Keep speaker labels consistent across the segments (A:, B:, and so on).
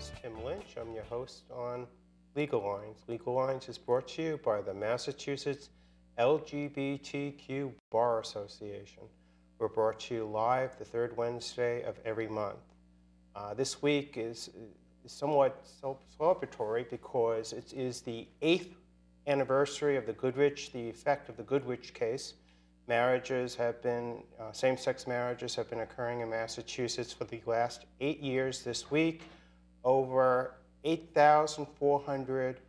A: is Tim Lynch. I'm your host on Legal Lines. Legal Lines is brought to you by the Massachusetts LGBTQ Bar Association. We're brought to you live the third Wednesday of every month. This week is somewhat celebratory because it is the 8th anniversary of the Goodrich, the effect of the Goodrich case. Marriages have been, same-sex marriages have been occurring in Massachusetts for the last 8 years this week. Over 8,400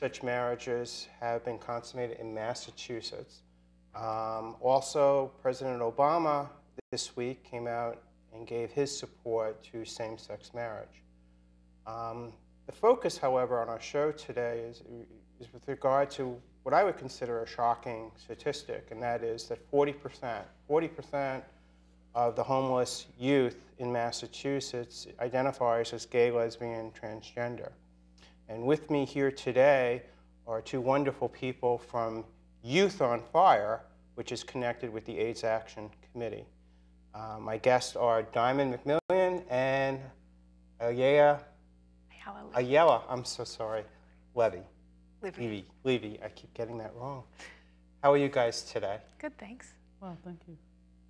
A: such marriages have been consummated in Massachusetts. Also, President Obama this week came out and gave his support to same-sex marriage. The focus, however, on our show today is with regard to what I would consider a shocking statistic, and that is that 40% of the homeless youth in Massachusetts identifies as gay, lesbian, transgender. And with me here today are two wonderful people from Youth on Fire, which is connected with the AIDS Action Committee. My guests are Diamond McMillian and Ayala, I'm so sorry, Levy. Levy, I keep getting that wrong. How are you guys today?
B: Good, thanks.
C: Well, thank you.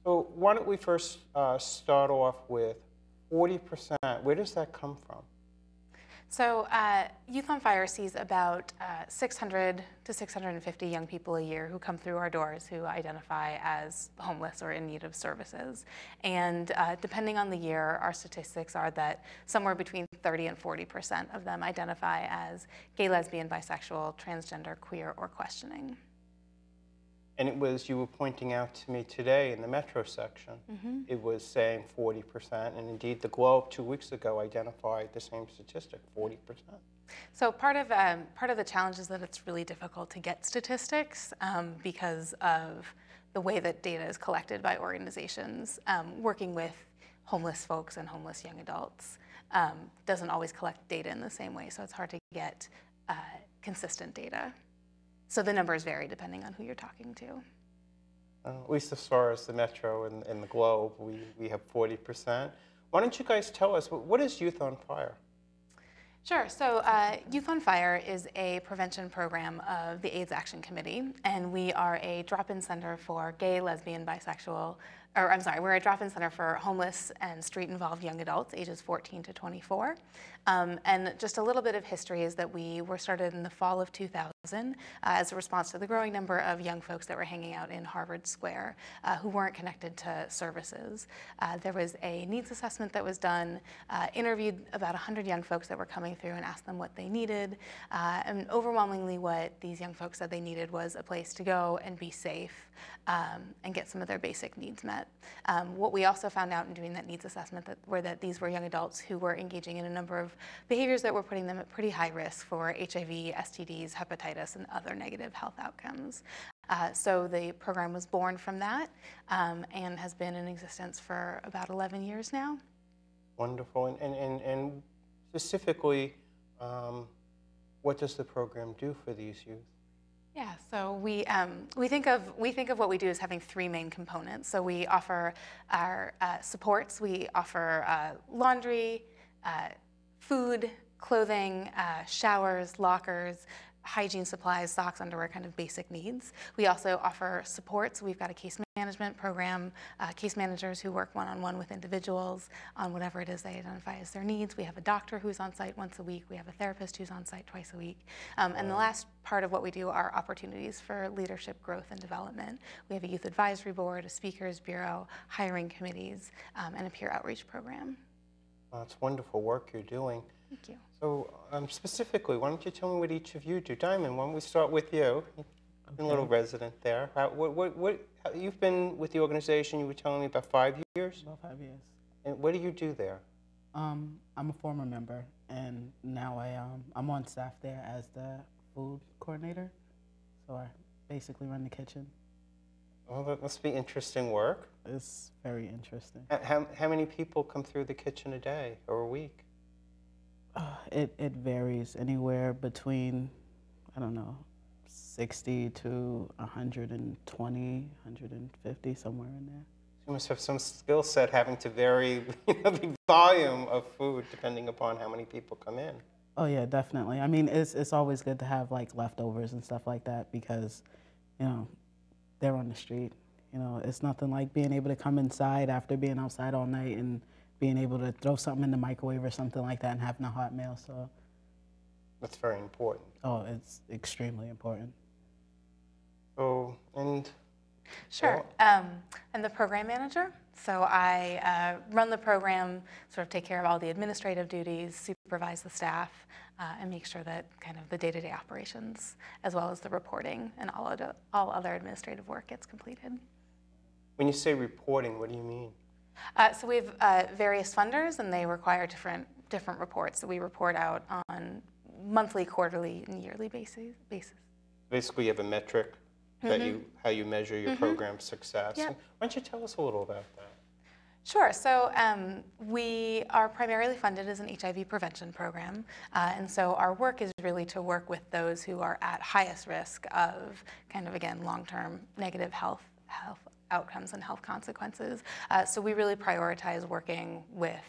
A: So why don't we first start off with 40%. Where does that come from?
B: So Youth on Fire sees about 600 to 650 young people a year who come through our doors who identify as homeless or in need of services. And depending on the year, our statistics are that somewhere between 30 and 40% of them identify as gay, lesbian, bisexual, transgender, queer, or questioning.
A: And it was, you were pointing out to me today in the Metro section, it was saying 40%, and indeed the Globe 2 weeks ago identified the same statistic, 40%.
B: So part of the challenge is that it's really difficult to get statistics because of the way that data is collected by organizations. Working with homeless folks and homeless young adults doesn't always collect data in the same way, so it's hard to get consistent data. So the numbers vary depending on who you're talking to.
A: At least as far as the Metro and the Globe, we have 40%. Why don't you guys tell us, what is Youth on Fire?
B: Sure. So Youth on Fire is a prevention program of the AIDS Action Committee, and we are a drop-in center for gay, lesbian, bisexual, or I'm sorry, we're a drop-in center for homeless and street-involved young adults ages 14 to 24. And just a little bit of history is that we were started in the fall of 2000 as a response to the growing number of young folks that were hanging out in Harvard Square who weren't connected to services. There was a needs assessment that was done, interviewed about 100 young folks that were coming through and asked them what they needed. And overwhelmingly what these young folks said they needed was a place to go and be safe and get some of their basic needs met. What we also found out in doing that needs assessment were that these were young adults who were engaging in a number of behaviors that were putting them at pretty high risk for HIV, STDs, hepatitis, and other negative health outcomes. So the program was born from that and has been in existence for about 11 years now.
A: Wonderful. And specifically, what does the program do for these youth?
B: Yeah, so we think of what we do as having three main components. So we offer our supports. We offer laundry, food, clothing, showers, lockers, hygiene supplies, socks, underwear, kind of basic needs. We also offer supports. We've got a case management program, case managers who work one-on-one with individuals on whatever it is they identify as their needs. We have a doctor who's on site once a week. We have a therapist who's on site twice a week. And the last part of what we do are opportunities for leadership growth and development. We have a youth advisory board, a speakers bureau, hiring committees, and a peer outreach program.
A: Well, it's wonderful work you're doing.
B: Thank you.
A: So specifically, why don't you tell me what each of you do? Diamond, why don't we start with you? You've been a little resident there. You've been with the organization, you were telling me, about 5 years?
C: About 5 years.
A: And what do you do there?
C: I'm a former member, and now I'm on staff there as the food coordinator. So I basically run the kitchen.
A: Well, that must be interesting work.
C: It's very interesting.
A: How many people come through the kitchen a day or a week?
C: It varies anywhere between, I don't know, 60 to 120, 150, somewhere in there.
A: You must have some skill set having to vary the volume of food depending upon how many people come in.
C: Oh yeah, definitely. I mean, it's always good to have like leftovers and stuff like that because, you know, they're on the street. You know, it's nothing like being able to come inside after being outside all night and being able to throw something in the microwave or something like that and having a hot meal. So
A: That's very important.
C: oh, it's extremely important.
A: So, and
B: Sure. I'm the program manager, so I run the program, sort of take care of all the administrative duties, supervise the staff, and make sure that kind of the day-to-day operations, as well as the reporting and all other administrative work gets completed.
A: when you say reporting, what do you mean?
B: So we have various funders, and they require different reports that we report out on monthly, quarterly, and yearly basis.
A: Basically, you have a metric that how you measure your program success.
B: Yep.
A: And why don't you tell us a little about that?
B: Sure. So we are primarily funded as an HIV prevention program, and so our work is really to work with those who are at highest risk of kind of, again, long-term negative health outcomes and health consequences. So we really prioritize working with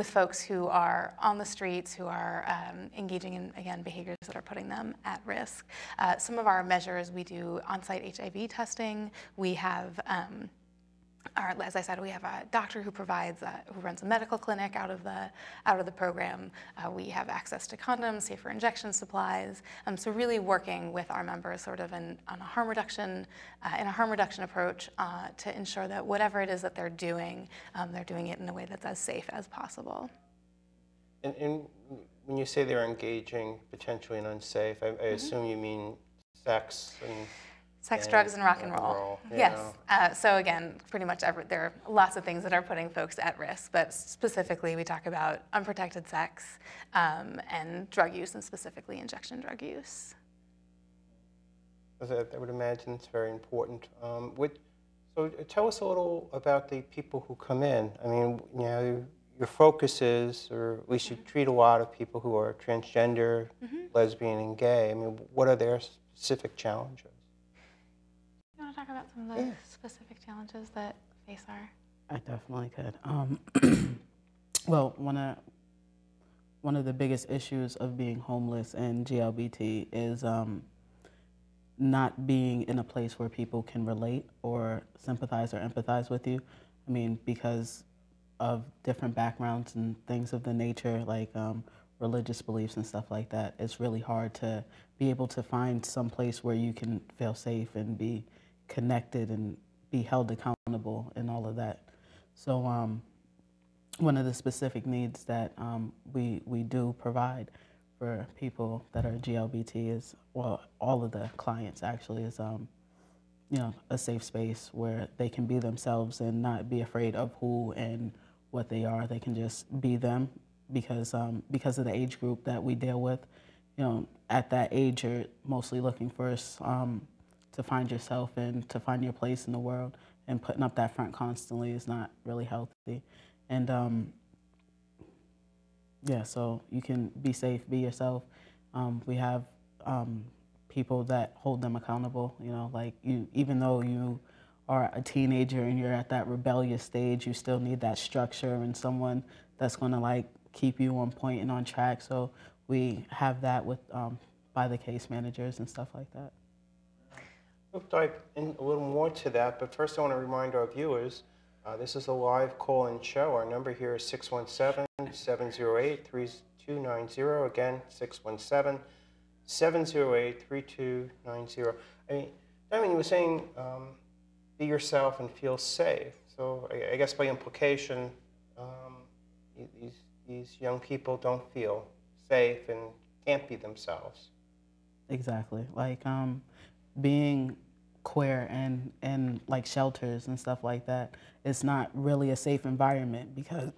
B: folks who are on the streets, who are engaging in, again, behaviors that are putting them at risk. Some of our measures, we do on-site HIV testing. We have, as I said, we have a doctor who provides, who runs a medical clinic out of the program. We have access to condoms, safer injection supplies. So really working with our members sort of in a harm reduction approach to ensure that whatever it is that they're doing it in a way that's as safe as possible.
A: And when you say they're engaging potentially in unsafe, I assume you mean sex and
B: Sex, drugs, and rock and roll. Yes. So again, pretty much there are lots of things that are putting folks at risk, but specifically we talk about unprotected sex and drug use, and specifically injection drug use.
A: I would imagine it's very important. So tell us a little about the people who come in. I mean, you know, your focus is, or at least you treat a lot of people who are transgender, lesbian, and gay. I mean, what are their specific challenges?
B: You want to talk about some of the specific challenges that face our...
C: I definitely could. Well, one of the biggest issues of being homeless and GLBT is not being in a place where people can relate or sympathize or empathize with you. I mean, because of different backgrounds and things of the nature, like religious beliefs and stuff like that, it's really hard to be able to find some place where you can feel safe and be connected and be held accountable and all of that. So one of the specific needs that we do provide for people that are GLBT is, well, all of the clients actually, is you know, a safe space where they can be themselves and not be afraid of who and what they are. They can just be them because of the age group that we deal with. You know, at that age, you're mostly looking first to find yourself and to find your place in the world, and putting up that front constantly is not really healthy. And yeah, so you can be safe, be yourself. We have people that hold them accountable, you know, like even though you are a teenager and you're at that rebellious stage, you still need that structure and someone that's gonna like keep you on point and on track. So we have that with by the case managers and stuff like that.
A: We'll dive in a little more to that, but first I want to remind our viewers, this is a live call-in show. Our number here is 617-708-3290. Again, 617-708-3290. I mean, Diamond, you were saying be yourself and feel safe. So I guess by implication, these young people don't feel safe and can't be themselves.
C: Exactly. Like being queer and like shelters and stuff like that, it's not really a safe environment because,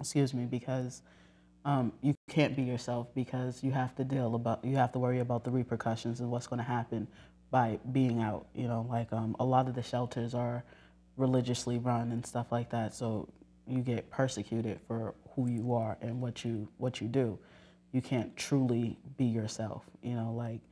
C: excuse me, because you can't be yourself because you have to worry about the repercussions and what's going to happen by being out. You know, like a lot of the shelters are religiously run and stuff like that, so you get persecuted for who you are and what you do. You can't truly be yourself. You know, like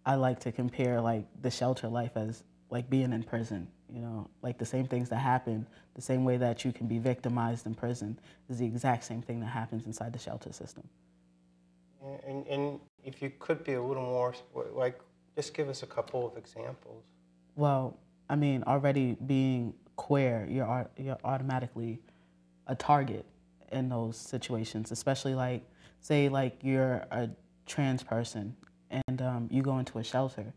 C: I like to compare like the shelter life as like being in prison. You know, like the same things that happen, the same way that you can be victimized in prison is the exact same thing that happens inside the shelter system.
A: And if you could be a little more, like, just give us a couple of examples.
C: Well, I mean, already being queer, you're automatically a target in those situations, especially like, say like you're a trans person and you go into a shelter.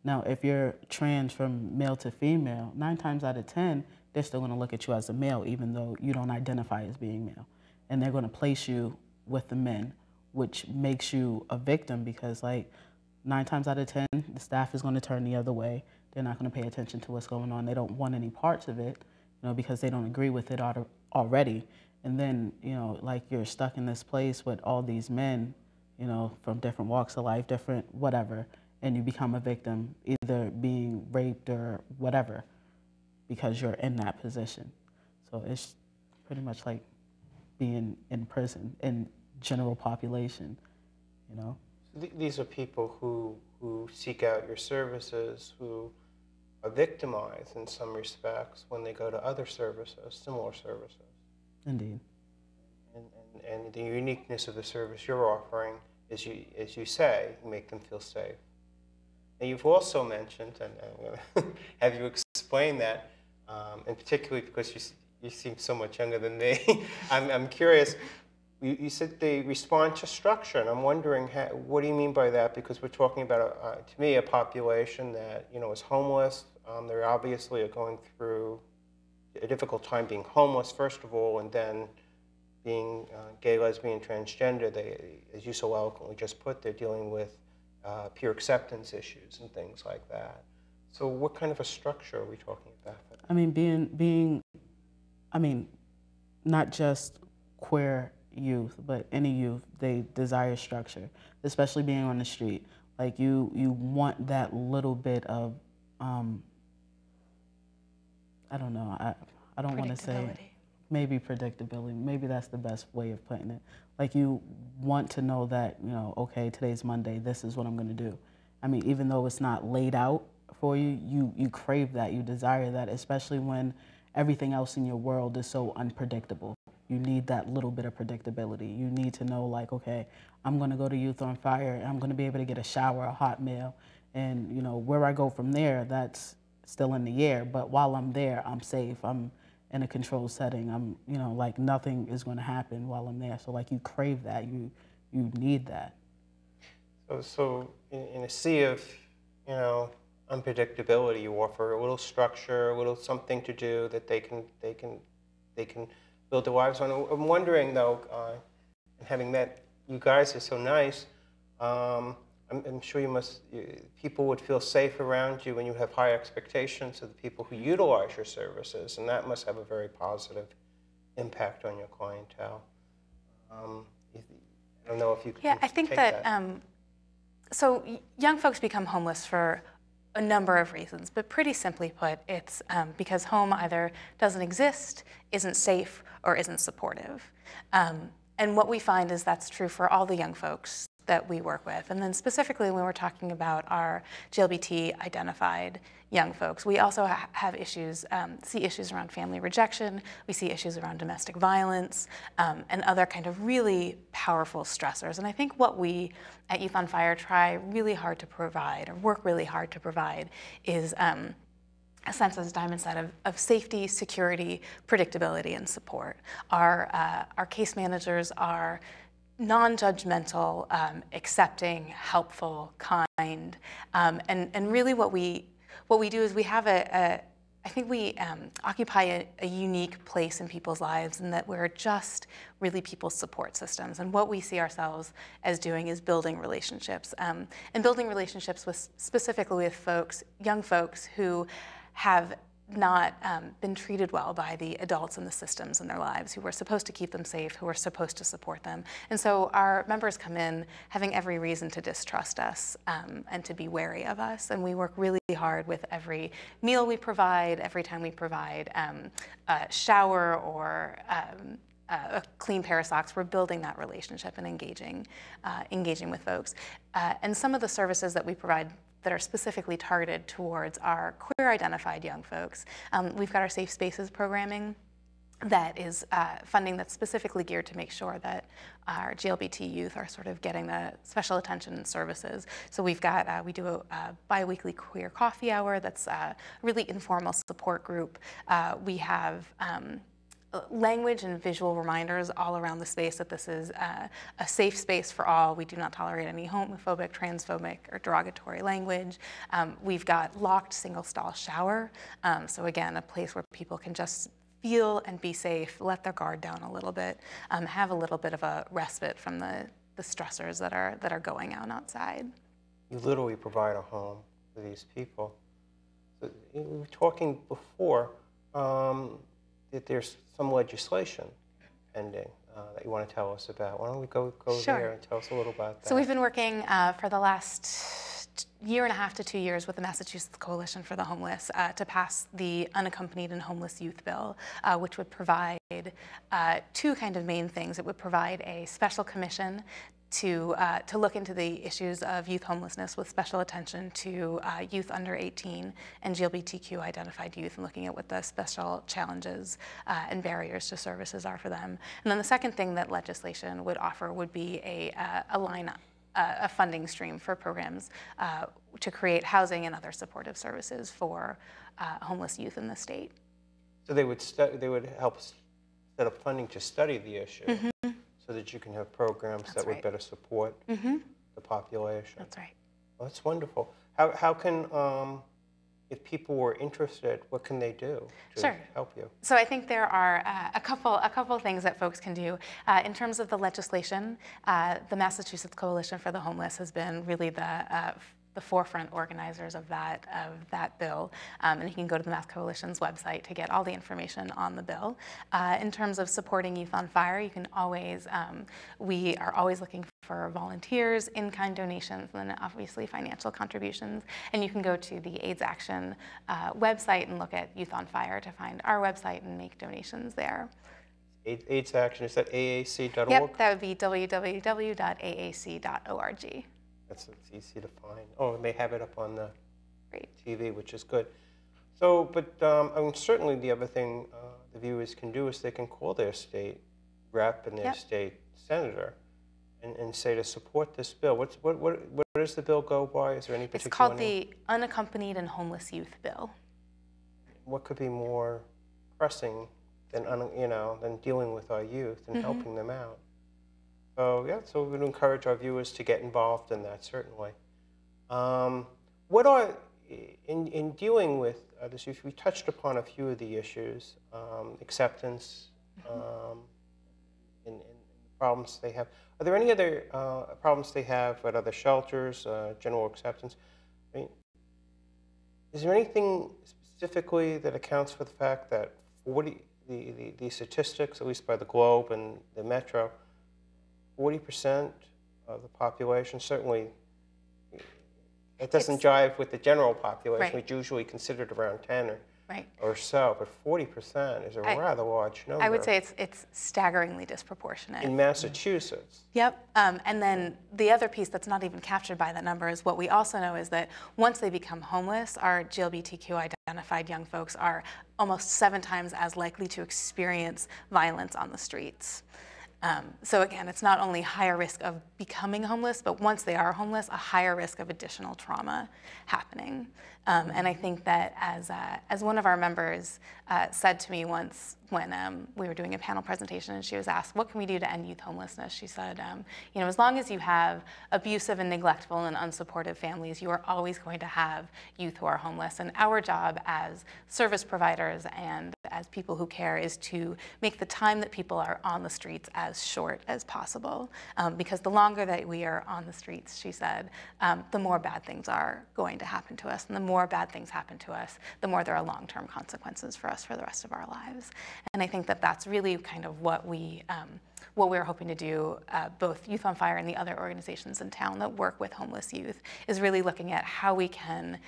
C: Now, if you're trans from male to female, 9 times out of 10, they're still going to look at you as a male, even though you don't identify as being male. And they're going to place you with the men, which makes you a victim because, like, 9 times out of 10, the staff is going to turn the other way. They're not going to pay attention to what's going on. They don't want any parts of it, you know, because they don't agree with it already. And then, you know, like, you're stuck in this place with all these men, you know, from different walks of life, different whatever, and you become a victim, either being raped or whatever, because you're in that position. So it's pretty much like being in prison in general population, you know.
A: These are people who seek out your services, who are victimized in some respects when they go to other services, similar services.
C: Indeed.
A: And the uniqueness of the service you're offering is, as you say, make them feel safe. And you've also mentioned, and I'm going to have you explain that, and particularly because you seem so much younger than me, I'm curious. You said they respond to structure, and I'm wondering, what do you mean by that? Because we're talking about, to me, a population that, you know, is homeless. They obviously are going through a difficult time being homeless, first of all, and then being gay, lesbian, transgender. They, as you so eloquently just put, they're dealing with peer acceptance issues and things like that. So what kind of a structure are we talking about?
C: I mean, I mean, not just queer youth, but any youth, they desire structure, especially being on the street. Like, you want that little bit of, I don't know, I don't want to say, maybe predictability, maybe that's the best way of putting it. Like, you want to know that, you know, okay, today's Monday, this is what I'm going to do. I mean, even though it's not laid out for you, you crave that, you desire that, especially when everything else in your world is so unpredictable. You need that little bit of predictability. You need to know, like, okay, I'm going to go to Youth on Fire, and I'm going to be able to get a shower, a hot meal, and, you know, where I go from there, that's still in the air. But while I'm there, I'm safe. I'm in a controlled setting. I'm, you know, like, nothing is going to happen while I'm there. So, like, you crave that. You need that.
A: So in a sea of, you know, unpredictability, you offer a little structure, a little something to do that they can build their lives on. I'm wondering, though, and having met you guys are so nice, I'm sure people would feel safe around you when you have high expectations of the people who utilize your services, and that must have a very positive impact on your clientele. I don't know if you could
B: I think
A: take
B: that. So young folks become homeless for a number of reasons, but pretty simply put, it's because home either doesn't exist, isn't safe, or isn't supportive. And what we find is that's true for all the young folks that we work with. And then specifically when we're talking about our GLBT-identified young folks, we also have issues, see issues around family rejection, we see issues around domestic violence, and other kind of really powerful stressors. And I think what we at Youth on Fire try really hard to provide, or work really hard to provide, is a sense, as Diamond said, of safety, security, predictability, and support. Our case managers are non-judgmental, accepting, helpful, kind, and really what we do is we have I think we occupy a unique place in people's lives, in that we're just really people's support systems. And what we see ourselves as doing is building relationships, and building relationships with, specifically with young folks who have not been treated well by the adults and the systems in their lives, who were supposed to keep them safe, who were supposed to support them. And so our members come in having every reason to distrust us and to be wary of us. And we work really hard with every meal we provide, every time we provide a shower or a clean pair of socks. We're building that relationship and engaging with folks. And some of the services that we provide that are specifically targeted towards our queer-identified young folks. We've got our Safe Spaces programming that is funding that's specifically geared to make sure that our GLBT youth are sort of getting the special attention and services. So we've got, we do a bi-weekly queer coffee hour that's a really informal support group. We have language and visual reminders all around the space that this is a safe space for all. We do not tolerate any homophobic, transphobic, or derogatory language. We've got locked single stall shower. So again, a place where people can just feel and be safe, let their guard down a little bit, have a little bit of a respite from the stressors that are going on outside.
A: You literally provide a home for these people. So we were talking before that there's some legislation pending that you want to tell us about. Why don't we go
B: Sure.
A: there and tell us a little about that?
B: So we've been working for the last year and a half to 2 years with the Massachusetts Coalition for the Homeless to pass the Unaccompanied and Homeless Youth Bill, which would provide two kind of main things. It would provide a special commission to look into the issues of youth homelessness with special attention to youth under 18 and GLBTQ identified youth, and looking at what the special challenges and barriers to services are for them. And then the second thing that legislation would offer would be a funding stream for programs to create housing and other supportive services for homeless youth in the state.
A: So they would help set up funding to study the issue,
B: Mm-hmm.
A: so that you can have programs
B: That's
A: that would
B: right.
A: better support
B: Mm-hmm.
A: the population.
B: That's right.
A: Well, that's wonderful. How can, if people were interested, what can they do to
B: Sure.
A: help you?
B: So I think there are a couple things that folks can do. In terms of the legislation, the Massachusetts Coalition for the Homeless has been really the forefront organizers of that bill, and you can go to the Mass Coalition's website to get all the information on the bill. In terms of supporting Youth on Fire, you can always, we are always looking for volunteers, in-kind donations, and then obviously financial contributions. And you can go to the AIDS Action website and look at Youth on Fire to find our website and make donations there.
A: AIDS Action, is that AAC.org?
B: Yep, that would be www.aac.org.
A: It's easy to find. Oh, and they have it up on the
B: Great.
A: TV, which is good. So, but I mean, certainly the other thing the viewers can do is they can call their state rep and their
B: Yep.
A: state senator and say to support this bill. What does the bill go by? Is there any particular
B: It's called
A: name?
B: the Unaccompanied and Homeless Youth Bill.
A: What could be more pressing than than dealing with our youth and
B: Mm-hmm.
A: helping them out? So yeah, so we would encourage our viewers to get involved in that, certainly. What are, in dealing with this issue, we touched upon a few of the issues, acceptance, and problems they have. Are there any other problems they have at other shelters, general acceptance? I mean, is there anything specifically that accounts for the fact that the statistics, at least by the Globe and the Metro, 40% of the population, certainly it doesn't jive with the general population,
B: Right.
A: which usually considered around 10
B: Right.
A: or so, but 40% is a rather large number.
B: I would say it's staggeringly disproportionate.
A: in Massachusetts.
B: Yep, and then the other piece that's not even captured by that number is what we also know is that once they become homeless, our GLBTQ identified young folks are almost 7 times as likely to experience violence on the streets. So again, it's not only higher risk of becoming homeless, but once they are homeless, a higher risk of additional trauma happening. And I think that as one of our members said to me once when we were doing a panel presentation and she was asked, what can we do to end youth homelessness? She said, as long as you have abusive and neglectful and unsupportive families, you are always going to have youth who are homeless. And our job as service providers and as people who care is to make the time that people are on the streets as short as possible. Because the longer that we are on the streets, she said, the more bad things are going to happen to us. And the more bad things happen to us, the more there are long-term consequences for us for the rest of our lives. And I think that that's really kind of what we're hoping to do, both Youth on Fire and the other organizations in town that work with homeless youth, is really looking at how we can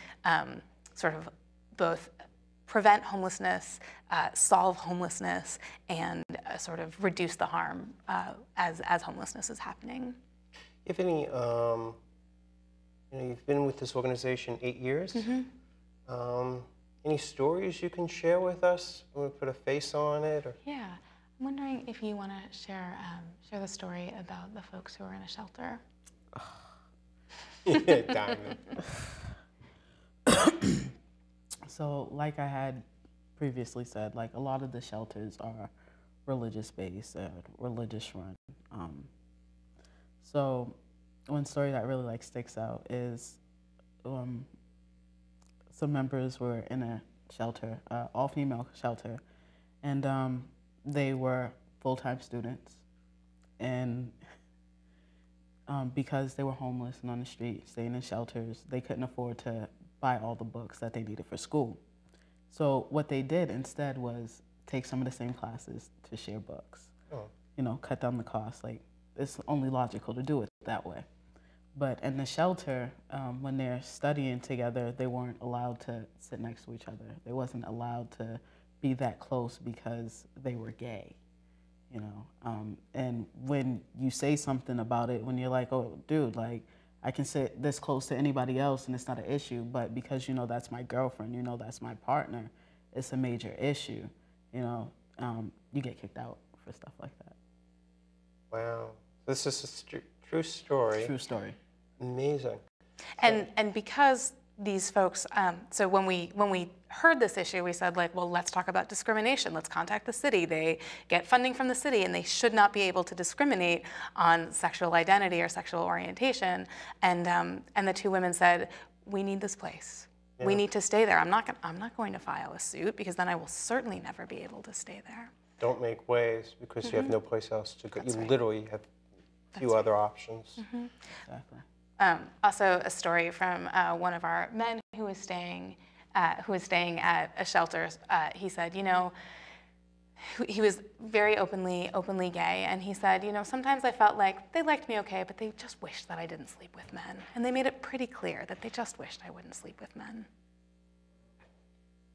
B: sort of both prevent homelessness, solve homelessness, and sort of reduce the harm as homelessness is happening.
A: If any you've been with this organization 8 years. Any stories you can share with us? Want to put a face on it? Or?
B: Yeah, I'm wondering if you want to share the story about the folks who are in a shelter.
A: Yeah, Diamond.
C: So, like I had previously said, like a lot of the shelters are religious-based and religious-run. So, one story that really like sticks out is some members were in a shelter, all-female shelter, and they were full-time students, and because they were homeless and on the street, staying in shelters, they couldn't afford to buy all the books that they needed for school. So what they did instead was take some of the same classes to share books.
A: Oh.
C: You know, cut down the cost. Like, it's only logical to do it that way. But in the shelter, when they're studying together, they weren't allowed to sit next to each other. They wasn't allowed to be that close because they were gay, you know. And when you say something about it, when you're like, oh, dude, like, I can sit this close to anybody else and it's not an issue, but because you know that's my girlfriend, you know that's my partner, it's a major issue, you know, you get kicked out for stuff like that.
A: Wow. This is a true story.
C: True story.
A: Amazing.
B: And because these folks, so when we heard this issue, we said, like, well, let's talk about discrimination. Let's contact the city. They get funding from the city, and they should not be able to discriminate on sexual identity or sexual orientation. And the two women said, we need this place. Yeah. We need to stay there. I'm not going to file a suit because then I will certainly never be able to stay there.
A: Don't make waves because you have no place else to go.
B: That's
A: you
B: right.
A: literally have few other options.
C: Exactly.
B: Also, a story from one of our men who was staying at a shelter. He said, you know, he was very openly gay, and he said, you know, sometimes I felt like they liked me okay, but they just wished that I didn't sleep with men, and they made it pretty clear that they just wished I wouldn't sleep with men.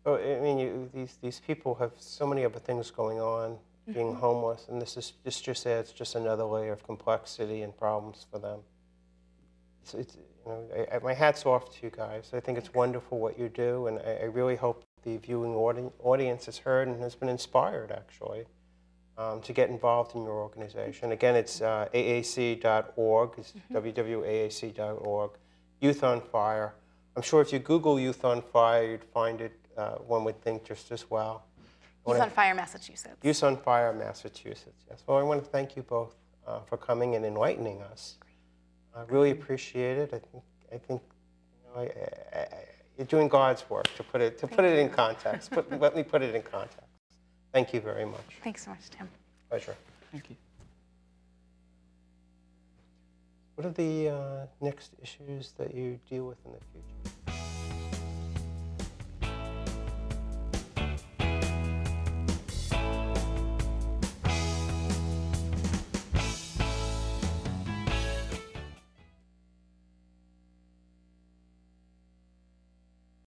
A: Oh, I mean, these people have so many other things going on, being homeless, and this just adds just another layer of complexity and problems for them. It's you know, my hat's off to you guys. I think it's wonderful what you do, and I really hope the viewing audience has heard and has been inspired, actually, to get involved in your organization. Again, it's AAC.org, it's www.aac.org, Youth on Fire. I'm sure if you Google Youth on Fire, you'd find it, one would think, just as well.
B: Youth on Fire, Massachusetts.
A: Youth on Fire, Massachusetts, yes. Well, I want to thank you both for coming and enlightening us. I really appreciate it. I think you know, you're doing God's work to put it in context. Let me put it in context. Thank you very much.
B: Thanks so much, Tim.
A: Pleasure.
C: Thank you.
A: What are the next issues that you deal with in the future?